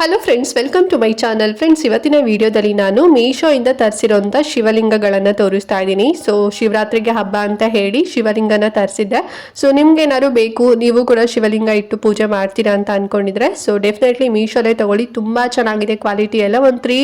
Hello friends, welcome to my channel. Friends, ಇವತ್ತಿನ ವಿಡಿಯೋದಲ್ಲಿ ನಾನು ಮೀಶೋಯಿಂದ ತರಿಸಿರೋಂಥ ಶಿವಲಿಂಗಗಳನ್ನು ತೋರಿಸ್ತಾ ಇದ್ದೀನಿ. ಸೊ ಶಿವರಾತ್ರಿಗೆ ಹಬ್ಬ ಅಂತ ಹೇಳಿ ಶಿವಲಿಂಗನ ತರಿಸಿದ್ದೆ. ಸೊ ನಿಮ್ಗೇನಾದ್ರು ಬೇಕು, ನೀವು ಕೂಡ ಶಿವಲಿಂಗ ಇಟ್ಟು ಪೂಜೆ ಮಾಡ್ತೀರಾ ಅಂತ ಅನ್ಕೊಂಡಿದ್ರೆ ಸೊ ಡೆಫಿನೆಟ್ಲಿ ಮೀಶೋಲ್ಲೇ ತಗೊಳ್ಳಿ. ತುಂಬ ಚೆನ್ನಾಗಿದೆ ಕ್ವಾಲಿಟಿ ಎಲ್ಲ. ಒಂದು 3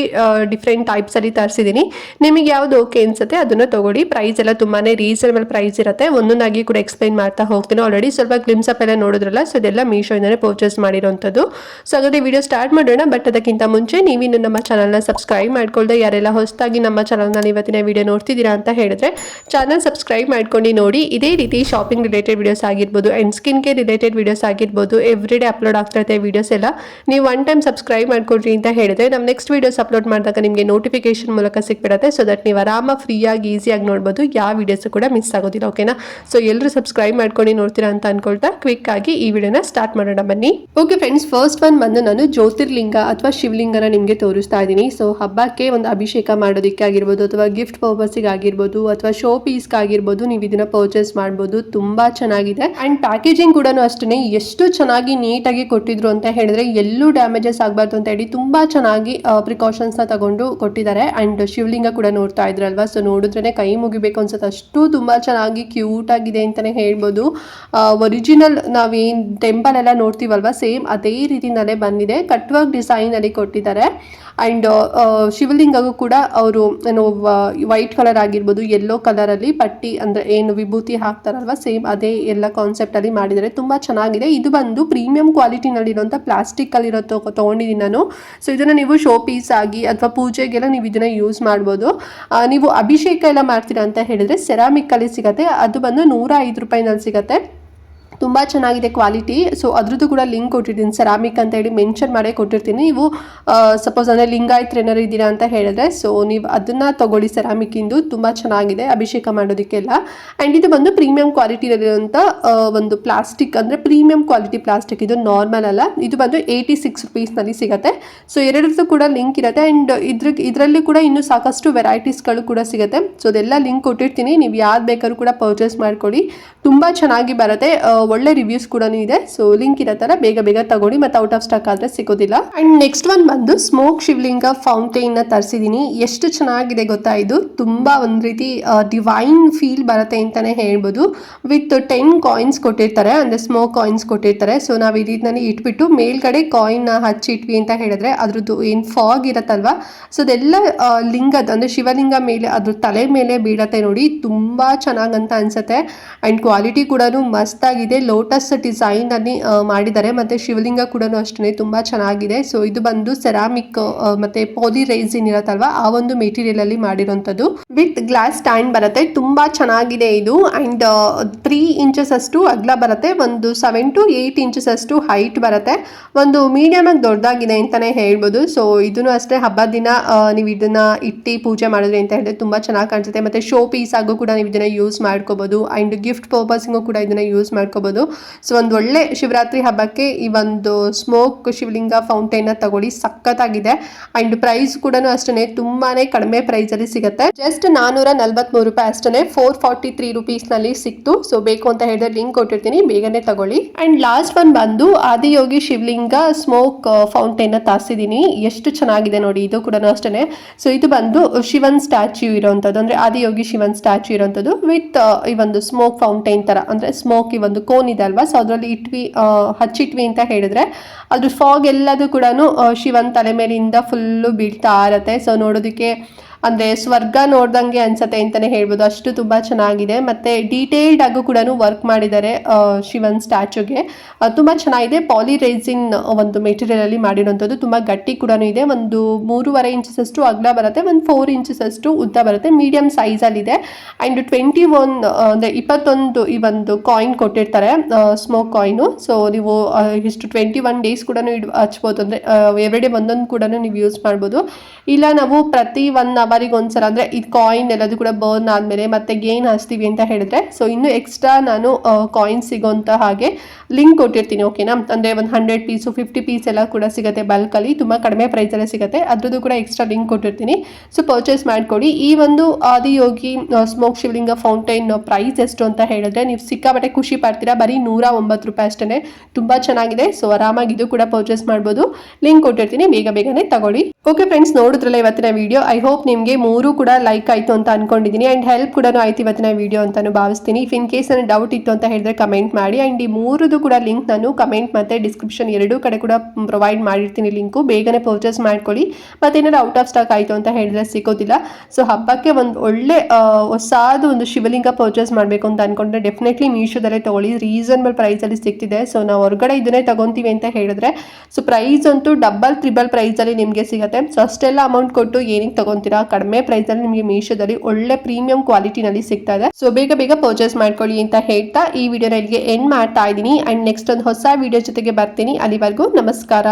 ಡಿಫ್ರೆಂಟ್ ಟೈಪ್ಸಲ್ಲಿ ತರಿಸಿದ್ದೀನಿ. ನಿಮಗೆ ಯಾವುದು ಓಕೆ ಅನ್ಸುತ್ತೆ ಅದನ್ನು ತಗೊಳ್ಳಿ. ಪ್ರೈಸ್ ಎಲ್ಲ ತುಂಬಾ ರೀಸನಬಲ್ ಪ್ರೈಸ್ ಇರುತ್ತೆ. ಒಂದೊಂದಾಗಿ ಕೂಡ ಎಕ್ಸ್ಪ್ಲೈನ್ ಮಾಡ್ತಾ ಹೋಗ್ತೀನಿ. ಆಲ್ರೆಡಿ ಸ್ವಲ್ಪ ಗ್ಲಿಮ್ಸ್ ಅಪ್ ಎಲ್ಲ ನೋಡಿದ್ರಲ್ಲ, ಸೊ ಇದೆಲ್ಲ ಮೀಶೋಯಿಂದನೇ ಪರ್ಚೇಸ್ ಮಾಡಿರೋಂಥದ್ದು. ಸೊ ಹಾಗಾದ್ರೆ ವಿಡಿಯೋ ಸ್ಟಾರ್ಟ್ ಮಾಡೋಣ. ಬಟ್ ಅದಕ್ಕಿಂತ ಮುಂಚೆ ನೀವಿನ್ನು ನಮ್ಮ ಚಾನಲ್ನ ಸಬ್ಸ್ಕ್ರೈಬ್ ಮಾಡ್ಕೊಳ್ದೆ ಯಾರೆಲ್ಲ ಹೊಸದಾಗಿ ನಮ್ಮ ಚಾನಲ್ನಲ್ಲಿ ಇವತ್ತಿನ ವಿಡಿಯೋ ನೋಡ್ತಿದ್ದೀರಾ ಅಂತ ಹೇಳಿದ್ರೆ ಚಾನಲ್ ಸಬ್ಸ್ಕ್ರೈಬ್ ಮಾಡ್ಕೊಂಡು ನೋಡಿ. ಇದೇ ರೀತಿ ಶಾಪಿಂಗ್ ರಿಲೇಟೆಡ್ ವಿಡಿಯೋಸ್ ಆಗಿರ್ಬೋದು and skin care related videos ಆಗಿರ್ಬೋದು ಎವ್ರಿಡೇ ಅಪ್ಲೋಡ್ ಆಗ್ತಾ ಇರುತ್ತೆ ವಿಡಿಯೋಸ್ ಎಲ್ಲ. ನೀವು ಒನ್ ಟೈಮ್ ಸಬ್ಸ್ಕ್ರೈಬ್ ಮಾಡ್ಕೊಳ್ರಿ ಅಂತ ಹೇಳಿದ್ರೆ ನಮ್ಮ ನೆಕ್ಸ್ಟ್ ವಿಡಿಯೋಸ್ ಅಪ್ಲೋಡ್ ಮಾಡಿದಾಗ ನಿಮಗೆ ನೋಟಿಫಿಕೇಶನ್ ಮೂಲಕ ಸಿಕ್ಬಿಡುತ್ತೆ. ಸೊ ದಟ್ ನೀವು ಆರಾಮ ಫ್ರೀಯಾಗಿ ಈಸಿಯಾಗಿ ನೋಡ್ಬೋದು, ಯಾವ ವಿಡಿಯೋಸ್ ಕೂಡ ಮಿಸ್ ಆಗೋದಿಲ್ಲ. ಓಕೆನಾ? ಸೊ ಎಲ್ಲರೂ ಸಬ್ಸ್ಕ್ರೈಬ್ ಮಾಡ್ಕೊಂಡು ನೋಡ್ತೀರಾ ಅಂತ ಅನ್ಕೊಳ್ತಾ ಕ್ವಿಕ್ ಆಗಿ ಈ ವಿಡಿಯೋನ ಸ್ಟಾರ್ಟ್ ಮಾಡೋಣ ಬನ್ನಿ. ಓಕೆ ಫ್ರೆಂಡ್ಸ್, ಫಸ್ಟ್ ಒನ್ ಬಂದು ನಾನು ಜ್ಯೋತಿರ್ಲಿಂಗ ಅಥವಾ ಶಿವಲಿಂಗನ ನಿಮಗೆ ತೋರಿಸ್ತಾ ಇದ್ದೀನಿ. ಸೊ ಹಬ್ಬಕ್ಕೆ ಒಂದು ಅಭಿಷೇಕ ಮಾಡೋದಕ್ಕೆ ಆಗಿರ್ಬೋದು ಅಥವಾ ಗಿಫ್ಟ್ ಪರ್ಪಸ್ಗೆ ಆಗಿರ್ಬೋದು ಅಥವಾ ಶೋ ಪೀಸ್ಗೆ ಆಗಿರ್ಬೋದು ನೀವು ಇದನ್ನ ಪರ್ಚೇಸ್ ಮಾಡ್ಬೋದು. ತುಂಬಾ ಚೆನ್ನಾಗಿದೆ ಅಂಡ್ ಪ್ಯಾಕೇಜಿಂಗ್ ಕೂಡ ಅಷ್ಟೇ ಎಷ್ಟು ಚೆನ್ನಾಗಿ ನೀಟಾಗಿ ಕೊಟ್ಟಿದ್ರು ಅಂತ ಹೇಳಿದ್ರೆ ಎಲ್ಲೂ ಡ್ಯಾಮೇಜಸ್ ಆಗಬಾರ್ದು ಅಂತ ಹೇಳಿ ತುಂಬಾ ಚೆನ್ನಾಗಿ ಪ್ರಿಕಾಷನ್ಸ್ ನ ತಗೊಂಡು ಕೊಟ್ಟಿದ್ದಾರೆ. ಅಂಡ್ ಶಿವಲಿಂಗ ಕೂಡ ನೋಡ್ತಾ ಇದ್ರಲ್ವಾ, ಸೊ ನೋಡಿದ್ರೇನೆ ಕೈ ಮುಗಿಬೇಕು ಅನ್ಸುತ್ತೆ, ಅಷ್ಟು ತುಂಬಾ ಚೆನ್ನಾಗಿ ಕ್ಯೂಟ್ ಆಗಿದೆ ಅಂತಾನೆ ಹೇಳ್ಬೋದು. ಒರಿಜಿನಲ್ ನಾವೇನ್ ಟೆಂಪಲ್ ಎಲ್ಲ ನೋಡ್ತೀವಲ್ವಾ, ಸೇಮ್ ಅದೇ ರೀತಿನಲ್ಲೇ ಬಂದಿದೆ. ಕಟ್ ವರ್ಕ್ ಡಿಸೈನ್ ಅಲ್ಲಿ ಕೊಟ್ಟಿದ್ದಾರೆ. ಅಂಡ್ ಶಿವಲಿಂಗಗೂ ಕೂಡ ಅವರು ಏನು ವೈಟ್ ಕಲರ್ ಆಗಿರ್ಬೋದು, ಯೆಲ್ಲೋ ಕಲರ್ ಅಲ್ಲಿ ಪಟ್ಟಿ ಅಂದ್ರೆ ಏನು ವಿಭೂತಿ ಹಾಕ್ತಾರಲ್ವಾ, ಸೇಮ್ ಅದೇ ಎಲ್ಲ ಕಾನ್ಸೆಪ್ಟ್ ಅಲ್ಲಿ ಮಾಡಿದ್ದಾರೆ. ತುಂಬಾ ಚೆನ್ನಾಗಿದೆ. ಇದು ಬಂದು ಪ್ರೀಮಿಯಂ ಕ್ವಾಲಿಟಿನಲ್ಲಿ ಇರುವಂತ ಪ್ಲಾಸ್ಟಿಕ್ ಅಲ್ಲಿ ಇರೋ ತಗೊಂಡಿದ್ದೀನಿ ನಾನು. ಸೊ ಇದನ್ನ ನೀವು ಶೋ ಪೀಸ್ ಆಗಿ ಅಥವಾ ಪೂಜೆಗೆಲ್ಲ ನೀವು ಇದನ್ನ ಯೂಸ್ ಮಾಡ್ಬೋದು. ನೀವು ಅಭಿಷೇಕ ಎಲ್ಲ ಮಾಡ್ತೀರಾ ಅಂತ ಹೇಳಿದ್ರೆ ಸೆರಾಮಿಕ್ ಅಲ್ಲಿ ಸಿಗತ್ತೆ. ಅದು ಬಂದು 105 ರೂಪಾಯಿನಲ್ಲಿ ಸಿಗತ್ತೆ. ತುಂಬ ಚೆನ್ನಾಗಿದೆ ಕ್ವಾಲಿಟಿ. ಸೊ ಅದ್ರದ್ದು ಕೂಡ ಲಿಂಕ್ ಕೊಟ್ಟಿರ್ತೀನಿ, ಸೆರಾಮಿಕ್ ಅಂತ ಹೇಳಿ ಮೆನ್ಷನ್ ಮಾಡೇ ಕೊಟ್ಟಿರ್ತೀನಿ. ನೀವು ಸಪೋಸ್ ಅಂದರೆ ಲಿಂಗಾಯತ್ ಏನಾರು ಇದ್ದೀರಾ ಅಂತ ಹೇಳಿದ್ರೆ ಸೊ ನೀವು ಅದನ್ನು ತಗೊಳ್ಳಿ. ಸೆರಾಮಿಕ್ಕಿಂದು ತುಂಬ ಚೆನ್ನಾಗಿದೆ ಅಭಿಷೇಕ ಮಾಡೋದಕ್ಕೆಲ್ಲ. ಆ್ಯಂಡ್ ಇದು ಬಂದು ಪ್ರೀಮಿಯಂ ಕ್ವಾಲಿಟಿಯಲ್ಲಿರುವಂಥ ಒಂದು ಪ್ಲಾಸ್ಟಿಕ್, ಅಂದರೆ ಪ್ರೀಮಿಯಂ ಕ್ವಾಲಿಟಿ ಪ್ಲಾಸ್ಟಿಕ್. ಇದು ನಾರ್ಮಲ್ ಅಲ್ಲ. ಇದು ಬಂದು 86 ರೂಪೀಸ್ನಲ್ಲಿ ಸಿಗುತ್ತೆ. ಸೊ ಎರಡರದ್ದು ಕೂಡ ಲಿಂಕ್ ಇರುತ್ತೆ. ಆ್ಯಂಡ್ ಇದರಲ್ಲಿ ಕೂಡ ಇನ್ನೂ ಸಾಕಷ್ಟು ವೆರೈಟೀಸ್ಗಳು ಕೂಡ ಸಿಗುತ್ತೆ. ಸೊ ಅದೆಲ್ಲ ಲಿಂಕ್ ಕೊಟ್ಟಿರ್ತೀನಿ, ನೀವು ಯಾವ್ದು ಬೇಕಾದ್ರೂ ಕೂಡ ಪರ್ಚೇಸ್ ಮಾಡ್ಕೊಳ್ಳಿ. ತುಂಬ ಚೆನ್ನಾಗಿ ಬರುತ್ತೆ. ಒಳ್ಳೆ ರಿವ್ಯೂಸ್ ಕೂಡ ಇದೆ. ಸೊ ಲಿಂಕ್ ಇರತ್ತಲ್ಲ, ಬೇಗ ಬೇಗ ತಗೊಳ್ಳಿ, ಮತ್ತೆ ಔಟ್ ಆಫ್ ಸ್ಟಾಕ್ ಆದ್ರೆ ಸಿಗೋದಿಲ್ಲ. ಅಂಡ್ ನೆಕ್ಸ್ಟ್ ಒನ್ ಬಂದು ಸ್ಮೋಕ್ ಶಿವಲಿಂಗ ಫೌಂಟೈನ್ ನ ತರಿಸಿದೀನಿ. ಎಷ್ಟು ಚೆನ್ನಾಗಿದೆ ಗೊತ್ತಾ, ಇದು ತುಂಬಾ ಒಂದ್ ರೀತಿ ಡಿವೈನ್ ಫೀಲ್ ಬರುತ್ತೆ ಅಂತಾನೆ ಹೇಳ್ಬೋದು. ವಿತ್ 10 ಕಾಯಿನ್ಸ್ ಕೊಟ್ಟಿರ್ತಾರೆ, ಅಂದ್ರೆ ಸ್ಮೋಕ್ ಕಾಯಿನ್ಸ್ ಕೊಟ್ಟಿರ್ತಾರೆ. ಸೊ ನಾವು ಈ ರೀತಿನಲ್ಲಿ ಇಟ್ಬಿಟ್ಟು ಮೇಲ್ಗಡೆ ಕಾಯಿನ್ ಹಚ್ಚಿಟ್ವಿ ಅಂತ ಹೇಳಿದ್ರೆ ಅದ್ರದ್ದು ಏನ್ ಫಾಗ್ ಇರತ್ತಲ್ವಾ, ಸೊ ಅದೆಲ್ಲ ಲಿಂಗದ ಅಂದ್ರೆ ಶಿವಲಿಂಗ ಮೇಲೆ ಅದ್ರ ತಲೆ ಮೇಲೆ ಬೀಳತ್ತೆ ನೋಡಿ. ತುಂಬಾ ಚೆನ್ನಾಗಂತ ಅನ್ಸುತ್ತೆ. ಅಂಡ್ ಕ್ವಾಲಿಟಿ ಕೂಡ ಮಸ್ತ್ ಆಗಿದೆ. ಲೋಟಸ್ ಡಿಸೈನ್ ಅಲ್ಲಿ ಮಾಡಿದ್ದಾರೆ. ಮತ್ತೆ ಶಿವಲಿಂಗ ಕೂಡ ಅಷ್ಟೇ ತುಂಬಾ ಚೆನ್ನಾಗಿದೆ. ಸೊ ಇದು ಬಂದು ಸೆರಾಮಿಕ್ ಮತ್ತೆ ಪಾಲಿ ರೈಸಿನ್ ಇರತ್ತಲ್ವಾ, ಆ ಒಂದು ಮೆಟೀರಿಯಲ್ ಅಲ್ಲಿ ಮಾಡಿರುವಂತದ್ದು. ವಿತ್ ಗ್ಲಾಸ್ ಸ್ಟ್ಯಾಂಡ್ ಬರುತ್ತೆ. ತುಂಬಾ ಚೆನ್ನಾಗಿದೆ ಇದು. ಅಂಡ್ 3 ಇಂಚಸ್ ಅಷ್ಟು ಅಗಲ ಬರುತ್ತೆ, ಒಂದು 7 to 8 ಇಂಚಸ್ ಅಷ್ಟು ಹೈಟ್ ಬರುತ್ತೆ. ಒಂದು ಮೀಡಿಯಂ ಆಗಿ ದೊಡ್ಡದಾಗಿದೆ ಅಂತಾನೆ ಹೇಳ್ಬೋದು. ಸೊ ಇದನ್ನು ಅಷ್ಟೇ ಹಬ್ಬದ ದಿನ ನೀವು ಇದನ್ನ ಇಟ್ಟು ಪೂಜೆ ಮಾಡಿದ್ರೆ ಅಂತ ಹೇಳಿದ್ರೆ ತುಂಬಾ ಚೆನ್ನಾಗಿ ಕಾಣಿಸುತ್ತೆ. ಮತ್ತೆ ಶೋ ಪೀಸ್ ಆಗು ಕೂಡ ನೀವು ಇದನ್ನ ಯೂಸ್ ಮಾಡ್ಕೋಬಹುದು. ಅಂಡ್ ಗಿಫ್ಟ್ ಪರ್ಪಸ್ಗೂ ಕೂಡ ಇದನ್ನ ಯೂಸ್ ಮಾಡ್ಕೋಬಹುದು. ಸೊ ಒಂದು ಒಳ್ಳೆ ಶಿವರಾತ್ರಿ ಹಬ್ಬಕ್ಕೆ ಈ ಒಂದು ಸ್ಮೋಕ್ ಶಿವಲಿಂಗ ಫೌಂಟೈನ್ ತಗೊಳ್ಳಿ, ಸಖತ್ತಾಗಿದೆ. ಅಂಡ್ ಪ್ರೈಸ್ ಕೂಡ ಅಷ್ಟೇ ತುಂಬಾನೇ ಕಡಿಮೆ ಪ್ರೈಸ್ ಅಲ್ಲಿ ಸಿಗುತ್ತೆ. ಜಸ್ಟ್ 443 ರೂಪಾಯಿ ಅಷ್ಟೇ, 443 ರೂಪೀಸ್ ನಲ್ಲಿ ಸಿಕ್ತು. ಸೊ ಬೇಕು ಅಂತ ಹೇಳಿದ್ರೆ ಲಿಂಕ್ ಕೊಟ್ಟಿರ್ತೀನಿ, ಬೇಗನೆ ತಗೊಳ್ಳಿ. ಅಂಡ್ ಲಾಸ್ಟ್ ಒನ್ ಬಂದು ಆದಿಯೋಗಿ ಶಿವಲಿಂಗ ಸ್ಮೋಕ್ ಫೌಂಟೈನ್ ತರಿಸಿದೀನಿ. ಎಷ್ಟು ಚೆನ್ನಾಗಿದೆ ನೋಡಿ, ಇದು ಕೂಡ ಅಷ್ಟೇ. ಸೊ ಇದು ಬಂದು ಶಿವನ್ ಸ್ಟ್ಯಾಚ್ಯೂ ಇರುವಂತದ್ದು, ಅಂದ್ರೆ ಆದಿಯೋಗಿ ಶಿವನ್ ಸ್ಟ್ಯಾಚ್ಯೂ ಇರುವಂತದ್ದು ವಿತ್ ಈ ಒಂದು ಸ್ಮೋಕ್ ಫೌಂಟೈನ್ ತರ, ಅಂದ್ರೆ ಸ್ಮೋಕ್ ಈ ಒಂದು ಕೋನ್ ಇದೆ ಅಲ್ವಾ, ಸೊ ಅದರಲ್ಲಿ ಹಚ್ಚಿಟ್ವಿ ಅಂತ ಹೇಳಿದ್ರೆ ಅದ್ರ ಫಾಗ್ ಎಲ್ಲದೂ ಕೂಡ ಶಿವನ್ ತಲೆ ಮೇಲಿಂದ ಫುಲ್ಲು ಬೀಳ್ತಾ ಇರತ್ತೆ. ಸೊ ನೋಡೋದಕ್ಕೆ ಅಂದರೆ ಸ್ವರ್ಗ ನೋಡ್ದಂಗೆ ಅನ್ಸತ್ತೆ ಅಂತಾನೆ ಹೇಳ್ಬೋದು, ಅಷ್ಟು ತುಂಬ ಚೆನ್ನಾಗಿದೆ. ಮತ್ತು ಡೀಟೇಲ್ಡ್ ಆಗು ಕೂಡ ವರ್ಕ್ ಮಾಡಿದ್ದಾರೆ ಶಿವನ್ ಸ್ಟ್ಯಾಚ್ಯೂಗೆ. ತುಂಬ ಚೆನ್ನಾಗಿದೆ. ಪಾಲಿ ರೈಸಿನ್ ಒಂದು ಮೆಟೀರಿಯಲ್ ಅಲ್ಲಿ ಮಾಡಿರೋಂಥದ್ದು. ತುಂಬ ಗಟ್ಟಿ ಕೂಡ ಇದೆ. ಒಂದು 3.5 ಇಂಚಸ್ ಅಷ್ಟು ಅಗಲ ಬರುತ್ತೆ, ಒಂದು 4 ಇಂಚಸ್ ಅಷ್ಟು ಉದ್ದ ಬರುತ್ತೆ. ಮೀಡಿಯಂ ಸೈಜಲ್ಲಿದೆ. ಆ್ಯಂಡ್ 21 ಅಂದರೆ 21 ಈ ಒಂದು ಕಾಯಿನ್ ಕೊಟ್ಟಿರ್ತಾರೆ, ಸ್ಮೋಕ್ ಕಾಯಿನು. ಸೊ ನೀವು ಇಷ್ಟು 21 ಡೇಸ್ ಕೂಡ ಹಚ್ಬೋದು, ಅಂದರೆ ಎವ್ರಿಡೇ ಒಂದೊಂದು ಕೂಡ ನೀವು ಯೂಸ್ ಮಾಡ್ಬೋದು. ಇಲ್ಲ ನಾವು ಪ್ರತಿ 1 ಬಾರಿಗೆ ಒಂದ್ಸಲ ಅಂದರೆ ಇದು ಕಾಯಿನ್ ಎಲ್ಲದು ಕೂಡ ಬರ್ನ್ ಆದಮೇಲೆ ಮತ್ತೆ ಗೇನ್ ಹಾಸ್ತೀವಿ ಅಂತ ಹೇಳಿದ್ರೆ ಸೊ ಇನ್ನು ಎಕ್ಸ್ಟ್ರಾ ನಾನು ಕಾಯಿನ್ ಸಿಗೋಂಥ ಹಾಗೆ ಲಿಂಕ್ ಕೊಟ್ಟಿರ್ತೀನಿ ಓಕೆನಾ. ಅಂದರೆ ಒಂದು 100 ಪೀಸು 50 ಪೀಸ್ ಎಲ್ಲ ಕೂಡ ಸಿಗುತ್ತೆ ಬಲ್ಕಲ್ಲಿ, ತುಂಬ ಕಡಿಮೆ ಪ್ರೈಸಲ್ಲೇ ಸಿಗುತ್ತೆ. ಅದ್ರದ್ದು ಕೂಡ ಎಕ್ಸ್ಟ್ರಾ ಲಿಂಕ್ ಕೊಟ್ಟಿರ್ತೀನಿ. ಸೊ ಪರ್ಚೇಸ್ ಮಾಡ್ಕೊಳ್ಳಿ. ಈ ಒಂದು ಆದಿಯೋಗಿ ಸ್ಮೋಕ್ ಶಿವಲಿಂಗ ಫೌಂಟೈನ್ ಪ್ರೈಸ್ ಎಷ್ಟು ಅಂತ ಹೇಳಿದ್ರೆ ನೀವು ಸಿಕ್ಕಾಪಟ್ಟೆ ಖುಷಿ ಪಡ್ತೀರಾ. ಬರೀ 109 ರೂಪಾಯಿ ಅಷ್ಟೇ, ತುಂಬ ಚೆನ್ನಾಗಿದೆ. ಸೊ ಆರಾಮಾಗಿ ಇದು ಕೂಡ ಪರ್ಚೇಸ್ ಮಾಡ್ಬೋದು. ಲಿಂಕ್ ಕೊಟ್ಟಿರ್ತೀನಿ, ಬೇಗನೆ ತಗೊಳ್ಳಿ. ಓಕೆ ಫ್ರೆಂಡ್ಸ್, ನೋಡಿದ್ರಲ್ಲ ಇವತ್ತಿನ ವಿಡಿಯೋ. ಐ ಹೋಪ್ ನಿಮಗೆ 3 ಕೂಡ ಲೈಕ್ ಆಯಿತು ಅಂತ ಅನ್ಕೊಂಡಿದ್ದೀನಿ ಆ್ಯಂಡ್ ಹೆಲ್ಪ್ ಕೂಡ ಆಯ್ತು ಇವತ್ತಿನ ವಿಡಿಯೋ ಅಂತಾನು ಭಾವಿಸ್ತೀನಿ. ಇಫ್ ಇನ್ ಕೇಸ್ ನನಗೆ ಡೌಟ್ ಇತ್ತು ಅಂತ ಹೇಳಿದ್ರೆ ಕಮೆಂಟ್ ಮಾಡಿ. ಆ್ಯಂಡ್ ಈ 3 ಕೂಡ ಲಿಂಕ್ ನಾನು ಕಮೆಂಟ್ ಮತ್ತು ಡಿಸ್ಕ್ರಿಪ್ಷನ್ ಎರಡೂ ಕಡೆ ಕೂಡ ಪ್ರೊವೈಡ್ ಮಾಡಿರ್ತೀನಿ ಲಿಂಕು. ಬೇಗನೆ ಪರ್ಚೇಸ್ ಮಾಡ್ಕೊಳ್ಳಿ. ಮತ್ತೇನಾದ್ರು ಔಟ್ ಆಫ್ ಸ್ಟಾಕ್ ಆಯಿತು ಅಂತ ಹೇಳಿದ್ರೆ ಸಿಗೋದಿಲ್ಲ. ಸೊ ಹಬ್ಬಕ್ಕೆ ಒಂದು ಒಳ್ಳೆ ಹೊಸಾದು ಒಂದು ಶಿವಲಿಂಗ ಪರ್ಚೇಸ್ ಮಾಡಬೇಕು ಅಂತ ಅನ್ಕೊಂಡ್ರೆ ಡೆಫಿನೆಟ್ಲಿ ಮೀಶೋದಲ್ಲೇ ತೊಗೊಳ್ಳಿ. ರೀಸನಬಲ್ ಪ್ರೈಸಲ್ಲಿ ಸಿಗ್ತಿದೆ. ಸೊ ನಾವು ಹೊರಗಡೆ ಇದನ್ನೇ ತಗೊತೀವಿ ಅಂತ ಹೇಳಿದ್ರೆ ಸೊ ಪ್ರೈಸ್ ಅಂತೂ ಡಬಲ್ ತ್ರಿಬಲ್ ಪ್ರೈಸಲ್ಲಿ ನಿಮಗೆ ಸಿಗುತ್ತೆ. ಸೊ ಅಷ್ಟೆಲ್ಲ ಅಮೌಂಟ್ ಕೊಟ್ಟು ಏನಕ್ಕೆ ತಗೊಂತೀರಾ, ಕಡಿಮೆ ಪ್ರೈಸಲ್ಲಿ ನಿಮಗೆ ಮೀಶೋದಲ್ಲಿ ಒಳ್ಳೆ ಪ್ರೀಮಿಯಂ ಕ್ವಾಲಿಟಿನಲ್ಲಿ ಸಿಗ್ತಾ ಇದೆ. ಸೊ ಬೇಗ ಪರ್ಚೇಸ್ ಮಾಡ್ಕೊಳ್ಳಿ ಅಂತ ಹೇಳ್ತಾ ಈ ವಿಡಿಯೋನ ಇಲ್ಲಿಗೆ ಎಂಡ್ ಮಾಡ್ತಾ ಇದ್ದೀನಿ. ಆ್ಯಂಡ್ ನೆಕ್ಸ್ಟ್ ಒಂದು ಹೊಸ ವಿಡಿಯೋ ಜೊತೆಗೆ ಬರ್ತೀನಿ. ಅಲ್ಲಿವರೆಗೂ ನಮಸ್ಕಾರ.